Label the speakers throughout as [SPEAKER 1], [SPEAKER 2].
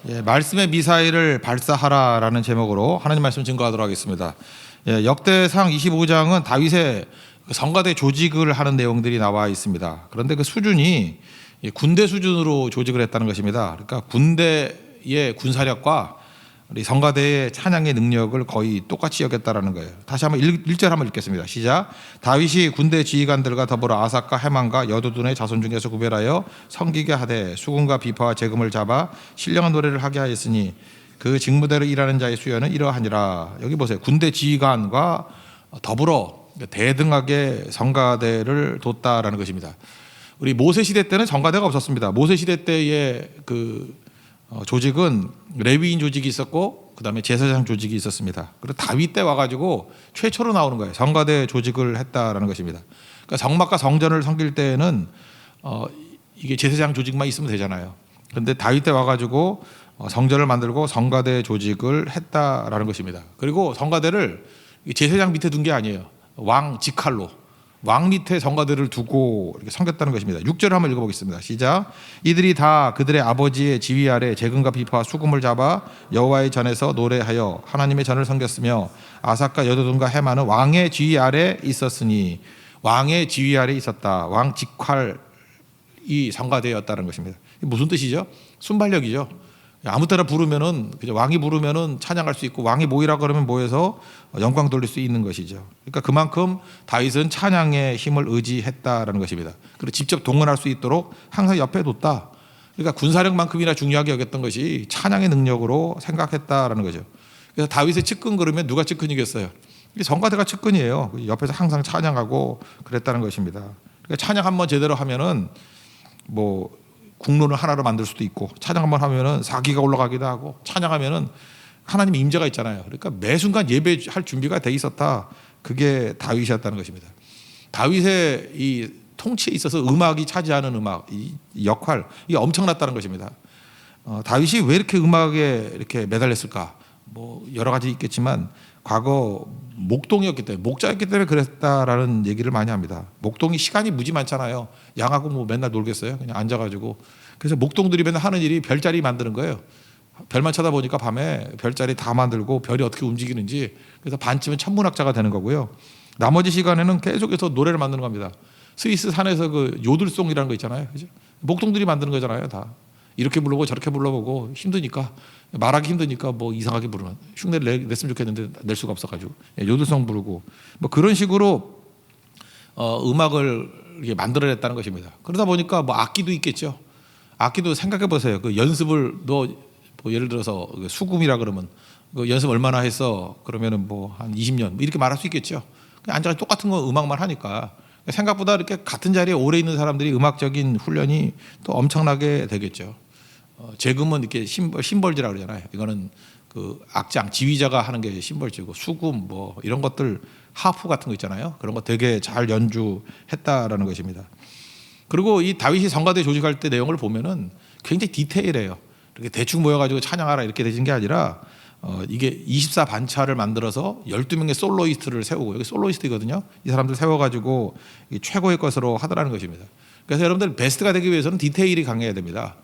[SPEAKER 1] 예, 말씀의 미사일을 발사하라라는 제목으로 하나님 말씀 증거하도록 하겠습니다. 예, 역대상 25장은 다윗의 성가대 조직을 하는 내용들이 나와 있습니다. 그런데 그 수준이 군대 수준으로 조직을 했다는 것입니다. 그러니까 군대의 군사력과 우리 성가대의 찬양의 능력을 거의 똑같이 여겼다라는 거예요. 다시 한번 1절 한번 읽겠습니다. 시작. 다윗이 군대 지휘관들과 더불어 아삭과 해만과 여두둔의 자손 중에서 구별하여 섬기게 하되 수군과 비파와 재금을 잡아 신령한 노래를 하게 하였으니 그 직무대로 일하는 자의 수여는 이러하니라. 여기 보세요. 군대 지휘관과 더불어 대등하게 성가대를 뒀다라는 것입니다. 우리 모세 시대 때는 성가대가 없었습니다. 모세 시대 때의 그 조직은 레위인 조직이 있었고 그다음에 제사장 조직이 있었습니다. 그리고 다윗 때 와가지고 최초로 나오는 거예요. 성가대 조직을 했다라는 것입니다. 그러니까 성막과 성전을 섬길 때는 이게 제사장 조직만 있으면 되잖아요. 그런데 다윗 때 와가지고 성전을 만들고 성가대 조직을 했다라는 것입니다. 그리고 성가대를 제사장 밑에 둔 게 아니에요. 왕 직할로 왕 밑에 성가대를 두고 이렇게 섬겼다는 것입니다. 6절을 한번 읽어보겠습니다. 시작. 이들이 다 그들의 아버지의 지휘 아래 재금과 비파와 수금을 잡아 여호와의 전에서 노래하여 하나님의 전을 섬겼으며 아삭과 여두둔과 해마는 왕의 지휘 아래 있었으니 왕의 지휘 아래 있었다. 왕 직할이 성가대였다는 것입니다. 무슨 뜻이죠? 순발력이죠. 아무 때나 부르면은 왕이 부르면은 찬양할 수 있고 왕이 모이라 그러면 모여서 영광 돌릴 수 있는 것이죠. 그러니까 그만큼 다윗은 찬양의 힘을 의지했다라는 것입니다. 그리고 직접 동원할 수 있도록 항상 옆에 뒀다. 그러니까 군사력만큼이나 중요하게 여겼던 것이 찬양의 능력으로 생각했다라는 거죠. 그래서 다윗의 측근 그러면 누가 측근이겠어요? 성가대가 측근이에요. 옆에서 항상 찬양하고 그랬다는 것입니다. 그러니까 찬양 한번 제대로 하면은 뭐 국론을 하나로 만들 수도 있고 찬양 한번 하면은 사기가 올라가기도 하고 찬양하면은 하나님의 임재가 있잖아요. 그러니까 매 순간 예배할 준비가 돼 있었다. 그게 다윗이었다는 것입니다. 다윗의 이 통치에 있어서 음악이 차지하는 음악 이 역할 이게 엄청났다는 것입니다. 다윗이 왜 이렇게 음악에 이렇게 매달렸을까? 뭐 여러 가지 있겠지만 과거 목동이었기 때문에 목자였기 때문에 그랬다라는 얘기를 많이 합니다. 목동이 시간이 무지 많잖아요. 양하고 뭐 맨날 놀겠어요. 그냥 앉아가지고. 그래서 목동들이 맨날 하는 일이 별자리 만드는 거예요. 별만 쳐다보니까 밤에 별자리 다 만들고 별이 어떻게 움직이는지 그래서 반쯤은 천문학자가 되는 거고요. 나머지 시간에는 계속해서 노래를 만드는 겁니다. 스위스 산에서 그 요들송이라는 거 있잖아요. 그죠? 목동들이 만드는 거잖아요. 다. 이렇게 불러보고 저렇게 불러보고 힘드니까 말하기 힘드니까 뭐 이상하게 부르면 흉내를 냈으면 좋겠는데 낼 수가 없어가지고 요들송 부르고 뭐 그런 식으로 음악을 이렇게 만들어냈다는 것입니다. 그러다 보니까 뭐 악기도 있겠죠. 악기도 생각해 보세요. 그 연습을 뭐 예를 들어서 수금이라 그러면 그 연습 얼마나 했어? 그러면은 뭐 한 20년 이렇게 말할 수 있겠죠. 그냥 앉아서 똑같은 거 음악만 하니까 생각보다 이렇게 같은 자리에 오래 있는 사람들이 음악적인 훈련이 또 엄청나게 되겠죠. 재금은 이렇게 심벌지라 그러잖아요. 이거는 그 악장 지휘자가 하는 게 심벌지고 수금 뭐 이런 것들 하프 같은 거 있잖아요. 그런 거 되게 잘 연주했다라는 것입니다. 그리고 이 다윗이 성가대 조직할 때 내용을 보면은 굉장히 디테일해요. 이렇게 대충 모여가지고 찬양하라 이렇게 되신 게 아니라 이게 24반차를 만들어서 12명의 솔로이스트를 세우고 여기 솔로이스트거든요. 이 사람들 세워가지고 최고의 것으로 하더라는 것입니다. 그래서 여러분들 베스트가 되기 위해서는 디테일이 강해야 됩니다.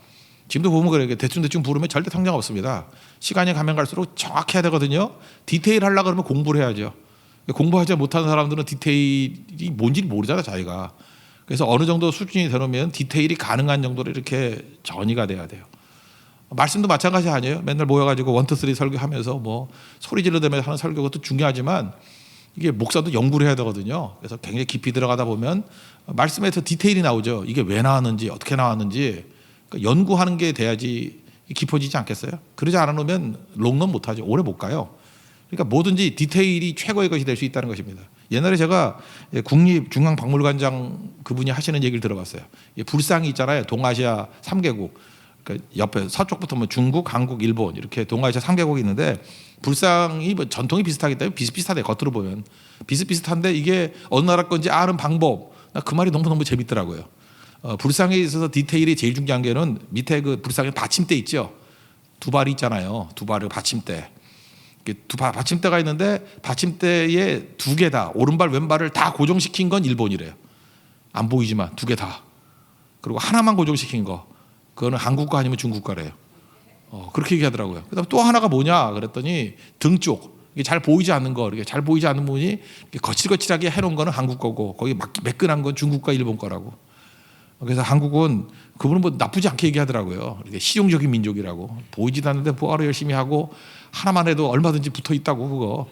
[SPEAKER 1] 지금도 보면 그래요. 대충 부르면 절대 성장 없습니다. 시간이 가면 갈수록 정확해야 되거든요. 디테일 하려고 그러면 공부를 해야죠. 공부하지 못하는 사람들은 디테일이 뭔지 모르잖아 자기가. 그래서 어느 정도 수준이 되놓으면 디테일이 가능한 정도로 이렇게 전이가 돼야 돼요. 말씀도 마찬가지 아니에요. 맨날 모여가지고 1, 2, 3 설교하면서 뭐 소리 지르면서 하는 설교 그것도 중요하지만 이게 목사도 연구를 해야 되거든요. 그래서 굉장히 깊이 들어가다 보면 말씀에서 디테일이 나오죠. 이게 왜 나왔는지 어떻게 나왔는지 그러니까 연구하는 게 돼야지 깊어지지 않겠어요? 그러지 않으면 롱런 못하죠. 오래 못 가요. 그러니까 뭐든지 디테일이 최고의 것이 될 수 있다는 것입니다. 옛날에 제가 국립중앙박물관장 그분이 하시는 얘기를 들어봤어요. 불상이 있잖아요. 동아시아 3개국. 그러니까 옆에 서쪽부터 뭐 중국, 한국, 일본 이렇게 동아시아 3개국이 있는데 불상이 뭐 전통이 비슷하기 때문에 비슷비슷하대. 겉으로 보면 비슷비슷한데 이게 어느 나라 건지 아는 방법 나 그 말이 너무너무 재밌더라고요. 불상에 있어서 디테일이 제일 중요한 게는 밑에 그 불상에 받침대 있죠. 두 발이 있잖아요. 두 발의 받침대. 받침대가 있는데 받침대에 두 개 다 오른발 왼발을 다 고정시킨 건 일본이래요. 안 보이지만 두 개 다. 그리고 하나만 고정시킨 거 그거는 한국과 아니면 중국과래요. 그렇게 얘기하더라고요. 그다음 또 하나가 뭐냐 그랬더니 등 쪽. 이게 잘 보이지 않는 거, 이렇게 잘 보이지 않는 부분이 거칠거칠하게 해놓은 거는 한국 거고, 거기 매끈한 건 중국과 일본 거라고. 그래서 한국은 그분은 뭐 나쁘지 않게 얘기하더라고요. 이렇게 실용적인 민족이라고. 보이지도 않는데 뭐하러 열심히 하고 하나만 해도 얼마든지 붙어 있다고 그거.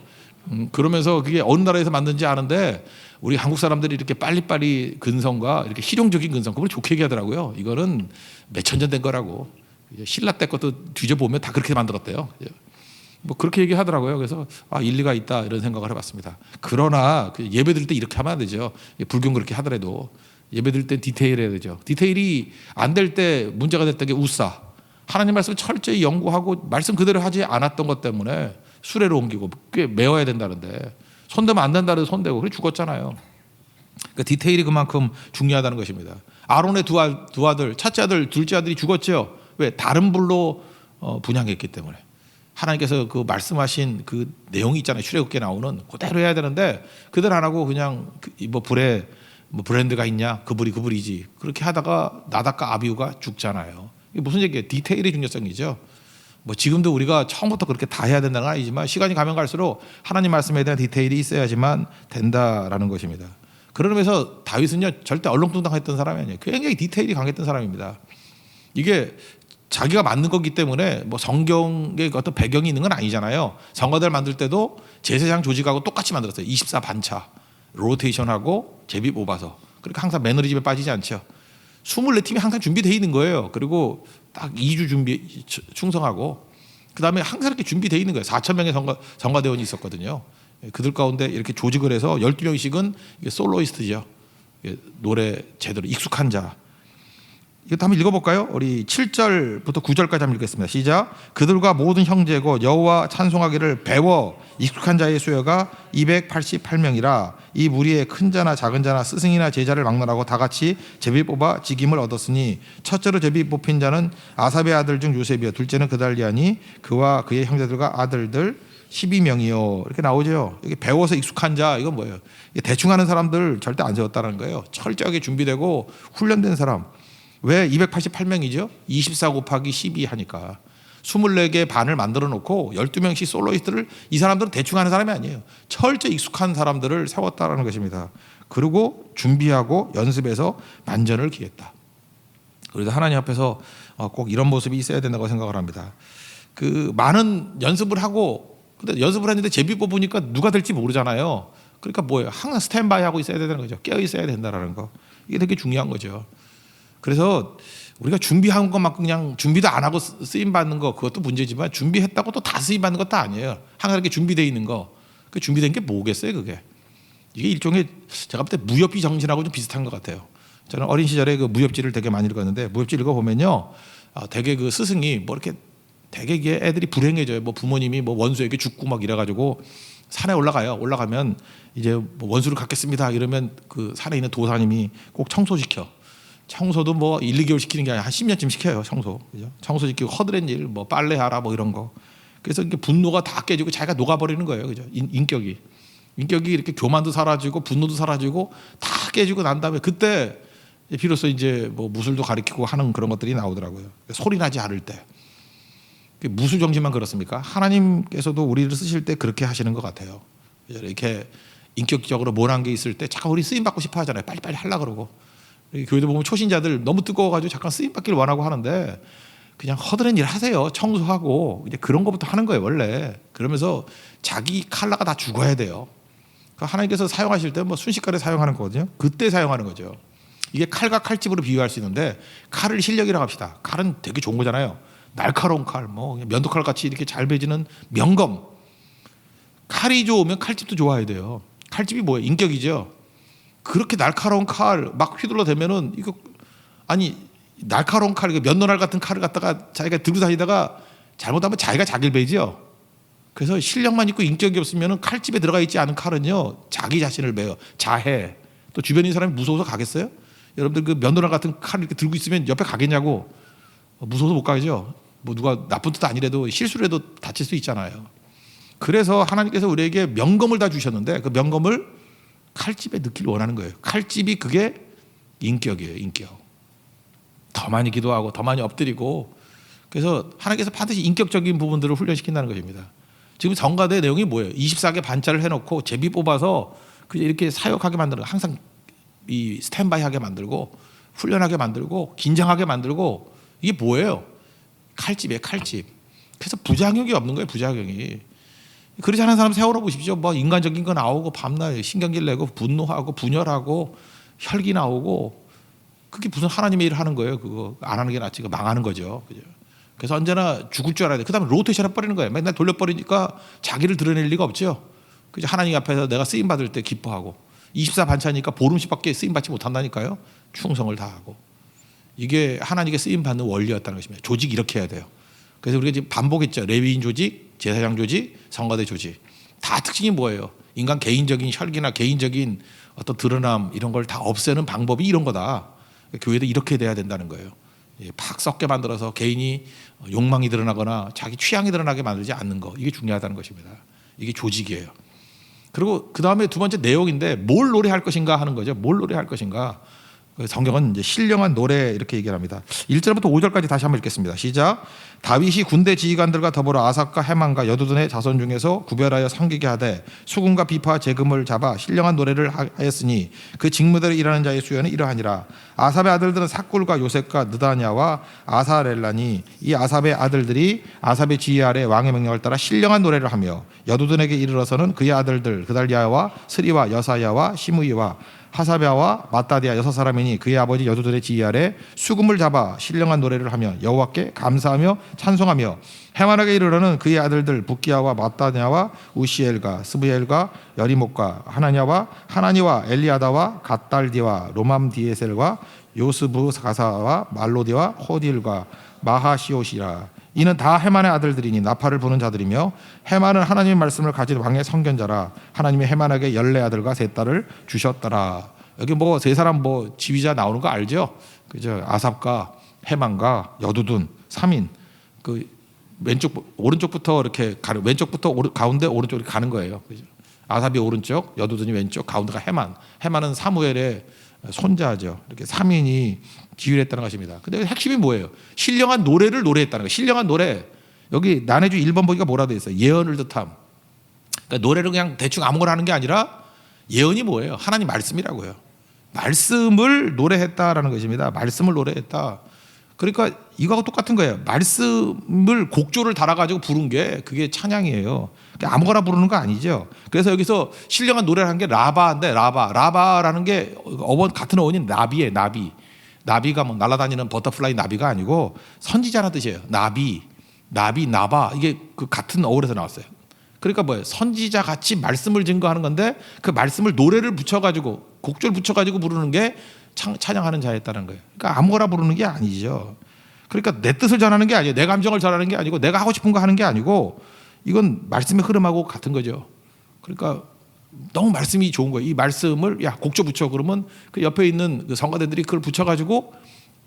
[SPEAKER 1] 그러면서 그게 어느 나라에서 만든지 아는데 우리 한국 사람들이 이렇게 빨리빨리 근성과 이렇게 실용적인 근성, 그걸 좋게 얘기하더라고요. 이거는 몇천 년 된 거라고. 신라 때 것도 뒤져보면 다 그렇게 만들었대요. 뭐 그렇게 얘기하더라고요. 그래서 일리가 있다 이런 생각을 해봤습니다. 그러나 예배 드릴 때 이렇게 하면 안 되죠. 불교는 그렇게 하더라도 예배 드릴 때 디테일해야 되죠. 디테일이 안 될 때 문제가 됐던 게 우사. 하나님 말씀을 철저히 연구하고 말씀 그대로 하지 않았던 것 때문에 수레로 옮기고 꽤 메워야 된다는데 손대면 안 된다는 손대고 그래 죽었잖아요. 그러니까 디테일이 그만큼 중요하다는 것입니다. 아론의 두 아들, 첫째 아들, 둘째 아들이 죽었죠. 왜? 다른 불로 분향했기 때문에. 하나님께서 그 말씀하신 그 내용이 있잖아요. 출애굽기에 나오는 그대로 해야 되는데 그대로 안 하고 그냥 뭐 불에 뭐 브랜드가 있냐 그불이지 그렇게 하다가 나답과 아비후가 죽잖아요. 이게 무슨 얘기예요? 디테일의 중요성이죠. 뭐 지금도 우리가 처음부터 그렇게 다 해야 된다는 건 아니지만 시간이 가면 갈수록 하나님 말씀에 대한 디테일이 있어야지만 된다라는 것입니다. 그러면서 다윗은요 절대 얼렁뚱땅했던 사람이 아니에요. 굉장히 디테일이 강했던 사람입니다. 이게 자기가 만든 거기 때문에 뭐 성경의 어떤 배경이 있는 건 아니잖아요. 성가대를 만들 때도 제사장 조직하고 똑같이 만들었어요. 24반차 로테이션하고 제비 뽑아서. 그러니까 항상 매너리즘에 빠지지 않죠. 24팀이 항상 준비되어 있는 거예요. 그리고 딱 2주 충성하고 그다음에 항상 이렇게 준비되어 있는 거예요. 4,000명의 성가대원이 있었거든요. 그들 가운데 이렇게 조직을 해서 12명씩은 솔로이스트죠. 노래 제대로 익숙한 자. 이것도 한번 읽어볼까요? 우리 7절부터 9절까지 한번 읽겠습니다. 시작. 그들과 모든 형제고 여호와 찬송하기를 배워 익숙한 자의 수여가 288명이라 이 무리에 큰 자나 작은 자나 스승이나 제자를 막론하고 다 같이 제비 뽑아 직임을 얻었으니 첫째로 제비 뽑힌 자는 아삽의 아들 중 요셉이요 둘째는 그달리아니 그와 그의 형제들과 아들들 12명이요 이렇게 나오죠. 이게 배워서 익숙한 자 이건 뭐예요? 대충 하는 사람들 절대 안 세웠다는 거예요. 철저하게 준비되고 훈련된 사람. 왜 288명이죠? 24 곱하기 12 하니까 24개 반을 만들어 놓고 12명씩 솔로이스트를 이 사람들은 대충 하는 사람이 아니에요. 철저히 익숙한 사람들을 세웠다라는 것입니다. 그리고 준비하고 연습해서 만전을 기했다. 그래서 하나님 앞에서 꼭 이런 모습이 있어야 된다고 생각을 합니다. 그 많은 연습을 하고 근데 연습을 했는데 제비 뽑으니까 누가 될지 모르잖아요. 그러니까 뭐예요? 항상 스탠바이 하고 있어야 되는 거죠. 깨어 있어야 된다라는 거. 이게 되게 중요한 거죠. 그래서 우리가 준비한 것만큼 그냥 준비도 안 하고 쓰임 받는 거 그것도 문제지만 준비했다고 또 다 쓰임 받는 것도 아니에요. 항상 이렇게 준비되어 있는 거. 그 준비된 게 뭐겠어요, 그게? 이게 일종의 제가 볼 때 무협지 정신하고 좀 비슷한 것 같아요. 저는 어린 시절에 그 무협지를 되게 많이 읽었는데 무협지 읽어보면요, 되게 그 스승이 뭐 이렇게 되게 이게 애들이 불행해져요. 뭐 부모님이 뭐 원수에게 죽고 막 이래가지고 산에 올라가요. 올라가면 이제 뭐 원수를 갖겠습니다. 이러면 그 산에 있는 도사님이 꼭 청소시켜. 청소도 뭐 1, 2개월 시키는 게 아니라 한 10년쯤 시켜요. 청소. 그죠? 청소시키고 허드렛 일, 뭐 빨래하라 뭐 이런 거. 그래서 이게 분노가 다 깨지고 자기가 녹아버리는 거예요. 그죠? 인격이 이렇게 교만도 사라지고 분노도 사라지고 다 깨지고 난 다음에 그때 비로소 이제 뭐 무술도 가르치고 하는 그런 것들이 나오더라고요. 소리 나지 않을 때. 무술 정신만 그렇습니까? 하나님께서도 우리를 쓰실 때 그렇게 하시는 것 같아요. 이렇게 인격적으로 모난 게 있을 때 잠깐 우리 쓰임 받고 싶어 하잖아요. 빨리빨리 하려고 그러고. 교회도 보면 초신자들 너무 뜨거워가지고 잠깐 쓰임 받기를 원하고 하는데 그냥 허드렛 일 하세요. 청소하고 이제 그런 것부터 하는 거예요 원래. 그러면서 자기 칼라가 다 죽어야 돼요. 그러니까 하나님께서 사용하실 때 뭐 순식간에 사용하는 거거든요. 그때 사용하는 거죠. 이게 칼과 칼집으로 비유할 수 있는데 칼을 실력이라고 합시다. 칼은 되게 좋은 거잖아요. 날카로운 칼, 뭐 면도칼 같이 이렇게 잘 베지는 명검. 칼이 좋으면 칼집도 좋아야 돼요. 칼집이 뭐예요? 인격이죠. 그렇게 날카로운 칼 막 휘둘러 대면은 이거 아니 날카로운 칼 이거 면도날 같은 칼을 갖다가 자기가 들고 다니다가 잘못하면 자기가 자기를 베죠. 그래서 실력만 있고 인격이 없으면은 칼집에 들어가 있지 않은 칼은요 자기 자신을 베요. 자해. 또 주변에 있는 사람이 무서워서 가겠어요? 여러분들 그 면도날 같은 칼 이렇게 들고 있으면 옆에 가겠냐고. 무서워서 못 가죠. 뭐 누가 나쁜 뜻 아니래도 실수를 해도 다칠 수 있잖아요. 그래서 하나님께서 우리에게 명검을 다 주셨는데 그 명검을 칼집에 넣기를 원하는 거예요. 칼집이 그게 인격이에요. 인격. 더 많이 기도하고 더 많이 엎드리고 그래서 하나님께서 반드시 인격적인 부분들을 훈련시킨다는 것입니다. 지금 성가대 내용이 뭐예요? 24개 반차를 해놓고 제비 뽑아서 그냥 이렇게 사역하게 만들고 항상 이 스탠바이하게 만들고 훈련하게 만들고 긴장하게 만들고 이게 뭐예요? 칼집이에요, 칼집. 그래서 부작용이 없는 거예요, 부작용이. 그렇지 않은 사람 세월호 보십시오. 뭐 인간적인 거 나오고 밤낮 신경질 내고 분노하고 분열하고 혈기 나오고 그게 무슨 하나님의 일을 하는 거예요. 그거 안 하는 게 낫지. 그거 망하는 거죠. 그죠? 그래서 언제나 죽을 줄 알아야 돼. 그다음에 로테이션 해버리는 거예요. 맨날 돌려버리니까 자기를 드러낼 리가 없죠. 그죠? 하나님 앞에서 내가 쓰임 받을 때 기뻐하고 24 반차니까 보름씩밖에 쓰임 받지 못한다니까요. 충성을 다하고 이게 하나님께 쓰임 받는 원리였다는 것입니다. 조직 이렇게 해야 돼요. 그래서 우리가 지금 반복했죠. 레위인 조직, 제사장 조직, 성가대 조직. 다 특징이 뭐예요? 인간 개인적인 혈기나 개인적인 어떤 드러남 이런 걸 다 없애는 방법이 이런 거다. 교회도 이렇게 돼야 된다는 거예요. 팍 썩게 만들어서 개인이 욕망이 드러나거나 자기 취향이 드러나게 만들지 않는 거. 이게 중요하다는 것입니다. 이게 조직이에요. 그리고 그 다음에 두 번째 내용인데 뭘 노래할 것인가 하는 거죠. 뭘 노래할 것인가. 성경은 이제 신령한 노래 이렇게 얘기를 합니다. 1절부터 5절까지 다시 한번 읽겠습니다. 시작. 다윗이 군대 지휘관들과 더불어 아삽과 헤만과 여두둔의 자손 중에서 구별하여 섬기게 하되 수금과 비파 재금을 잡아 신령한 노래를 하였으니 그 직무대로 일하는 자의 수요는 이러하니라. 아삽의 아들들은 삭굴과 요셉과 느다냐와 아사렐라니 이 아삽의 아들들이 아삽의 지휘 아래 왕의 명령을 따라 신령한 노래를 하며 여두둔에게 이르러서는 그의 아들들 그달리아와 스리와 여사야와 시므이와 하사랴와 마따디아 6사람이니 그의 아버지 여두둔의 지휘 아래 수금을 잡아 신령한 노래를 하며 여호와께 감사하며 찬송하며 헤만에게 이르러는 그의 아들들 붓기야와 마따냐와 우시엘과 스브엘과 여리목과 하나냐와 하나니와 엘리아다와 갓달디와 로맘디에셀과 요스부 가사와 말로디와 호딜과 마하시오시라. 이는 다 헤만의 아들들이니 나팔을 부는 자들이며 헤만은 하나님의 말씀을 가진 왕의 선견자라. 하나님이 헤만에게 14아들과 3딸을 주셨더라. 여기 뭐 세 사람 뭐 지휘자 나오는 거 알죠? 그죠? 아삽과 헤만과 여두둔 3인 그 왼쪽 오른쪽부터 이렇게 가는 왼쪽부터 가운데 오른쪽으로 가는 거예요. 그죠? 아삽이 오른쪽, 여두둔이 왼쪽, 가운데가 헤만. 헤만은 사무엘의 손자죠. 이렇게 3인이 지휘를 했다는 것입니다. 근데 핵심이 뭐예요? 신령한 노래를 노래했다는 거예요. 신령한 노래. 여기 난해주 1번 보기가 뭐라 되어 있어요? 예언을 뜻함. 그러니까 노래를 그냥 대충 아무거나 하는 게 아니라 예언이 뭐예요? 하나님 말씀이라고요. 말씀을 노래했다라는 것입니다. 말씀을 노래했다. 그러니까 이거하고 똑같은 거예요. 말씀을 곡조를 달아가지고 부른 게 그게 찬양이에요. 아무거나 부르는 거 아니죠. 그래서 여기서 신령한 노래를 한 게 라바인데 라바라는 게 어원 같은 어원인 나비예요. 나비가 뭐 날아다니는 버터플라이 나비가 아니고 선지자라는 뜻이에요. 나바 이게 그 같은 어원에서 나왔어요. 그러니까 뭐예요? 선지자 같이 말씀을 증거하는 건데 그 말씀을 노래를 붙여가지고 곡조를 붙여가지고 부르는 게 찬양하는 자였다는 거예요. 그러니까 아무거나 부르는 게 아니죠. 그러니까 내 뜻을 전하는 게 아니에요. 내 감정을 전하는 게 아니고 내가 하고 싶은 거 하는 게 아니고 이건 말씀의 흐름하고 같은 거죠. 그러니까 너무 말씀이 좋은 거예요. 이 말씀을 야 곡조 붙여 그러면 그 옆에 있는 그 성가대들이 그걸 붙여가지고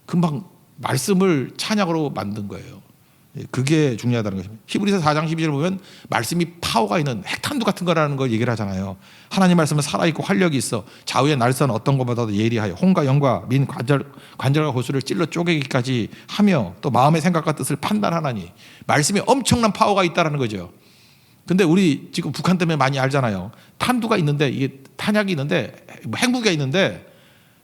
[SPEAKER 1] 금방 말씀을 찬양으로 만든 거예요. 그게 중요하다는 것입니다. 히브리서 4장 12절 보면 말씀이 파워가 있는 핵탄두 같은 거라는 걸 얘기를 하잖아요. 하나님 말씀은 살아있고 활력이 있어 좌우의 날선 어떤 것보다도 예리하여 혼과 영과 민 관절과 고수를 찔러 쪼개기까지 하며 또 마음의 생각과 뜻을 판단하나니 말씀이 엄청난 파워가 있다는 거죠. 근데 우리 지금 북한 때문에 많이 알잖아요. 탄두가 있는데 이게 탄약이 있는데 핵무기가 있는데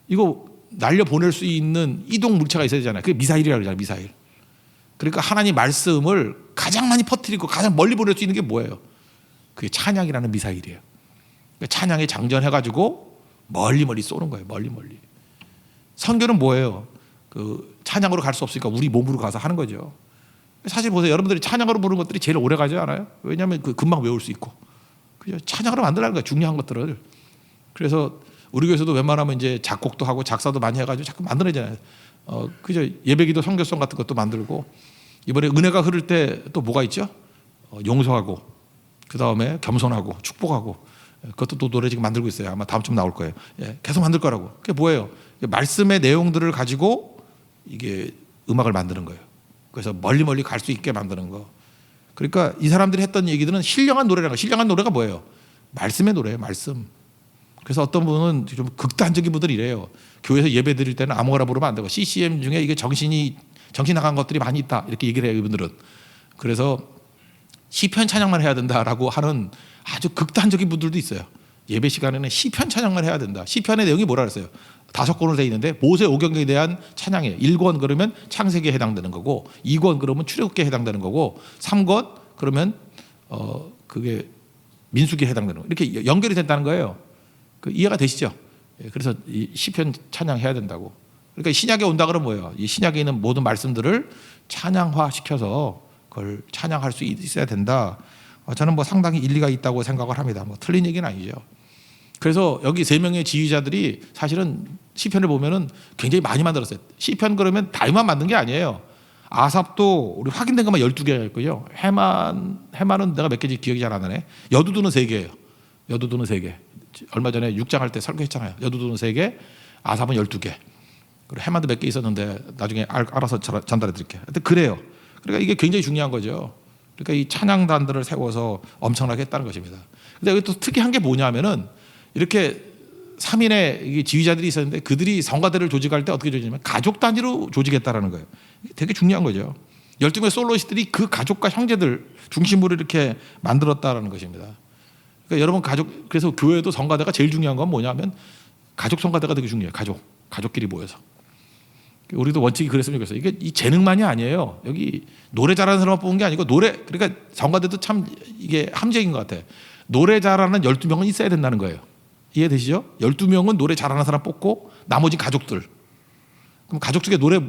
[SPEAKER 1] 이거 날려보낼 수 있는 이동 물체가 있어야 되잖아요. 그게 미사일이라고 그러잖아요. 미사일. 그러니까 하나님 말씀을 가장 많이 퍼뜨리고 가장 멀리 보낼 수 있는 게 뭐예요? 그게 찬양이라는 미사일이에요. 그러니까 찬양에 장전해가지고 멀리 쏘는 거예요. 멀리. 선교는 뭐예요? 그 찬양으로 갈 수 없으니까 우리 몸으로 가서 하는 거죠. 사실 보세요. 여러분들이 찬양으로 부르는 것들이 제일 오래 가지 않아요? 왜냐하면 그 금방 외울 수 있고. 그죠? 찬양으로 만들라는 거예요. 중요한 것들을. 그래서 우리 교회에서도 웬만하면 이제 작곡도 하고 작사도 많이 해가지고 자꾸 만들어내잖아요. 그죠? 예배기도 선교송 같은 것도 만들고 이번에 은혜가 흐를 때 또 뭐가 있죠? 용서하고 그 다음에 겸손하고 축복하고 그것도 또 노래 지금 만들고 있어요. 아마 다음 주에 나올 거예요. 예, 계속 만들 거라고. 그게 뭐예요? 말씀의 내용들을 가지고 이게 음악을 만드는 거예요. 그래서 멀리 갈 수 있게 만드는 거. 그러니까 이 사람들이 했던 얘기들은 신령한 노래라는 거. 신령한 노래가 뭐예요? 말씀의 노래예요. 말씀. 그래서 어떤 분은 좀 극단적인 분들이 이래요. 교회에서 예배 드릴 때는 아무거나 부르면 안 되고 CCM 중에 이게 정신이 정신 나간 것들이 많이 있다 이렇게 얘기를 해요 이분들은. 그래서 시편 찬양만 해야 된다라고 하는 아주 극단적인 분들도 있어요. 예배 시간에는 시편 찬양만 해야 된다. 시편의 내용이 뭐라 그랬어요? 5권으로 되어 있는데 모세 오경에 대한 찬양이에요. 1권 그러면 창세기에 해당되는 거고, 2권 그러면 출애굽기에 해당되는 거고, 3권 그러면 그게 민수기에 해당되는 거. 이렇게 연결이 된다는 거예요. 그 이해가 되시죠? 그래서 이 시편 찬양해야 된다고. 그러니까 신약에 온다 그러면 뭐예요? 이 신약에 있는 모든 말씀들을 찬양화 시켜서 그걸 찬양할 수 있어야 된다. 저는 뭐 상당히 일리가 있다고 생각을 합니다. 뭐 틀린 얘기는 아니죠. 그래서 여기 3명의 지휘자들이 사실은 시편을 보면은 굉장히 많이 만들었어요. 시편 그러면 다윗만 만든 게 아니에요. 아삽도 우리 확인된 것만 12개가 있고요. 해만은 내가 몇 개인지 기억이 잘 안 나네. 여두두는 3개예요. 여두두는 3개. 얼마 전에 6장 할 때 설교했잖아요. 여두두는 3개, 아삽은 12개. 그리고 해만도 몇 개 있었는데 나중에 알아서 전달해 드릴게요. 하여튼 그래요. 그러니까 이게 굉장히 중요한 거죠. 그러니까 이 찬양단들을 세워서 엄청나게 했다는 것입니다. 근데 여기 또 특이한 게 뭐냐면은 이렇게 3인의 지휘자들이 있었는데 그들이 성가대를 조직할 때 어떻게 조직하냐면 가족 단위로 조직했다라는 거예요. 이게 되게 중요한 거죠. 12명의 솔로이스트들이 그 가족과 형제들 중심으로 이렇게 만들었다라는 것입니다. 그러니까 여러분 그래서 교회도 성가대가 제일 중요한 건 뭐냐면 가족 성가대가 되게 중요해요. 가족끼리 모여서. 우리도 원칙이 그랬으면 좋겠어요. 이게 이 재능만이 아니에요. 여기 노래 잘하는 사람만 뽑은 게 아니고 그러니까 성가대도 참 이게 함정인 것 같아. 노래 잘하는 12명은 있어야 된다는 거예요. 이해되시죠? 12명은 노래 잘하는 사람 뽑고 나머지 가족들. 그럼 가족 중에 노래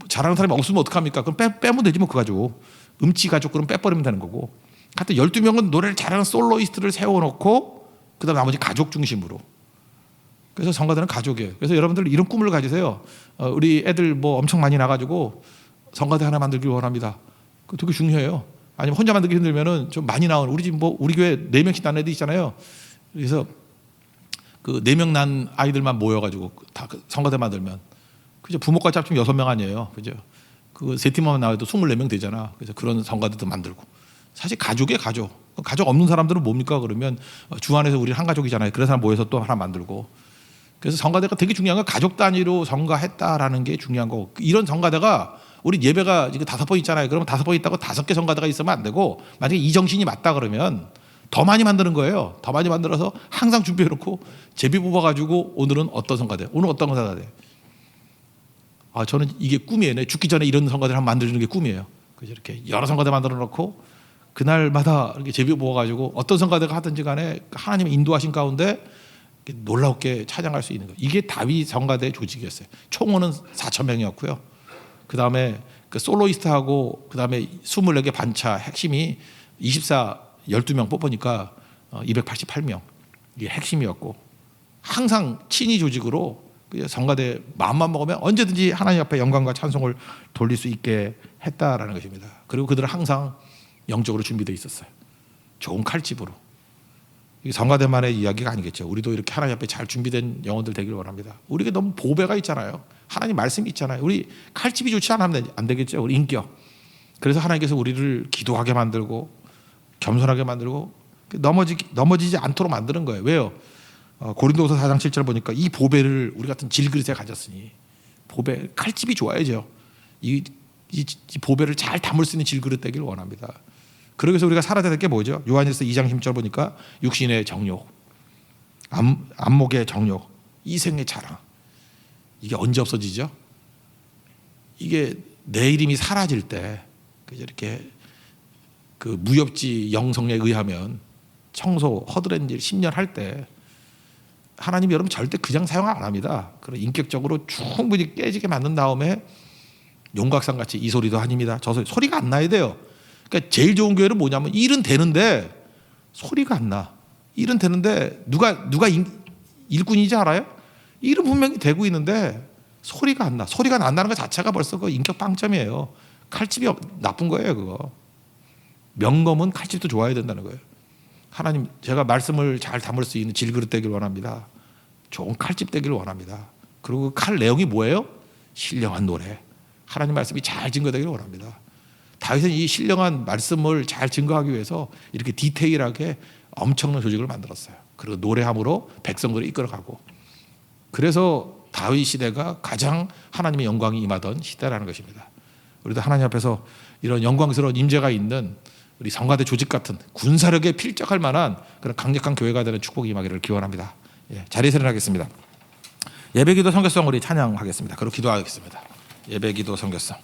[SPEAKER 1] 잘하는 사람이 없으면 어떡합니까? 그럼 빼면 되지 뭐 그 가족. 음치 가족 그럼 빼버리면 되는 거고. 하여튼 12명은 노래를 잘하는 솔로이스트를 세워놓고 그다음 나머지 가족 중심으로. 그래서 성가대는 가족이에요. 그래서 여러분들 이런 꿈을 가지세요. 우리 애들 뭐 엄청 많이 나가지고 성가대 하나 만들길 원합니다. 그거 되게 중요해요. 아니면 혼자 만들기 힘들면은 좀 많이 나온 우리 집 뭐 우리 교회 4명씩 난 애들 있잖아요. 그래서 그 4명 난 아이들만 모여가지고 다 성가대 만들면 그죠? 부모까지 합치면 6명 아니에요. 그죠? 그 3팀만 나와도 24명 되잖아. 그래서 그런 성가대도 만들고. 사실 가족이에요, 가족. 가족 없는 사람들은 뭡니까? 그러면 주 안에서 우리는 한 가족이잖아요. 그래서 모여서 또 하나 만들고. 그래서 성가대가 되게 중요한 건 가족 단위로 성가했다라는 게 중요한 거고, 이런 성가대가 우리 예배가 지금 5번 있잖아요. 그러면 5번 있다고 5개 성가대가 있으면 안 되고, 만약에 이 정신이 맞다 그러면 더 많이 만드는 거예요. 더 많이 만들어서 항상 준비해놓고 제비 뽑아가지고 오늘은 어떤 성가대, 오늘 어떤 성가대. 저는 이게 꿈이에요. 내 죽기 전에 이런 성가대를 한번 만들어주는 게 꿈이에요. 그래서 이렇게 여러 성가대 만들어 놓고 그날마다 이렇게 제비 뽑아가지고 어떤 성가대가 하든지 간에 하나님의 인도하신 가운데 놀랍게 찬양할 수 있는 거예요. 이게 다윗 성가대 조직이었어요. 총원은 4,000명이었고요. 그 다음에 그 솔로이스트하고 그 다음에 24개 반차 핵심이 12명 뽑으니까 288명. 이게 핵심이었고, 항상 친위 조직으로 성가대 마음만 먹으면 언제든지 하나님 앞에 영광과 찬송을 돌릴 수 있게 했다라는 것입니다. 그리고 그들은 항상 영적으로 준비되어 있었어요. 좋은 칼집으로. 이게 성가대만의 이야기가 아니겠죠. 우리도 이렇게 하나님 앞에 잘 준비된 영혼들 되기를 원합니다. 우리가 너무 보배가 있잖아요. 하나님 말씀이 있잖아요. 우리 칼집이 좋지 않으면 안 되겠죠. 우리 인격. 그래서 하나님께서 우리를 기도하게 만들고 겸손하게 만들고 넘어지지 않도록 만드는 거예요. 왜요? 고린도서 4장 7절 보니까 이 보배를 우리 같은 질그릇에 가졌으니, 보배 칼집이 좋아야죠. 이 보배를 잘 담을 수 있는 질그릇 되기를 원합니다. 그러기 위해서 우리가 살아야 될 게 뭐죠? 요한일서 2장 10절 보니까 육신의 정욕, 안목의 정욕, 이생의 자랑. 이게 언제 없어지죠? 이게 내 이름이 사라질 때, 이렇게 그 무협지 영성에 의하면 청소 허드렛 일 10년 할 때 하나님이 여러분 절대 그냥 사용 안 합니다. 그런 인격적으로 충분히 깨지게 만든 다음에 용각산 같이 이 소리도 아닙니다. 저 소리가 안 나야 돼요. 그러니까 제일 좋은 교회는 뭐냐면 일은 되는데 소리가 안 나. 일은 되는데 누가 일꾼이지 알아요? 일은 분명히 되고 있는데 소리가 안 나. 소리가 안 난다는 것 자체가 벌써 그 인격 빵점이에요. 칼집이 나쁜 거예요, 그거. 명검은 칼집도 좋아야 된다는 거예요. 하나님, 제가 말씀을 잘 담을 수 있는 질그릇 되기를 원합니다. 좋은 칼집 되기를 원합니다. 그리고 칼 내용이 뭐예요? 신령한 노래. 하나님 말씀이 잘 증거되기를 원합니다. 다윗은 이 신령한 말씀을 잘 증거하기 위해서 이렇게 디테일하게 엄청난 조직을 만들었어요. 그리고 노래함으로 백성들을 이끌어가고, 그래서 다윗 시대가 가장 하나님의 영광이 임하던 시대라는 것입니다. 우리도 하나님 앞에서 이런 영광스러운 임재가 있는 우리 성가대 조직 같은 군사력에 필적할 만한 그런 강력한 교회가 되는 축복이 임하기를 기원합니다. 예, 자리에서 일어나겠습니다. 예배기도 선교성 우리 찬양하겠습니다. 그리고 기도하겠습니다. 예배기도 선교성.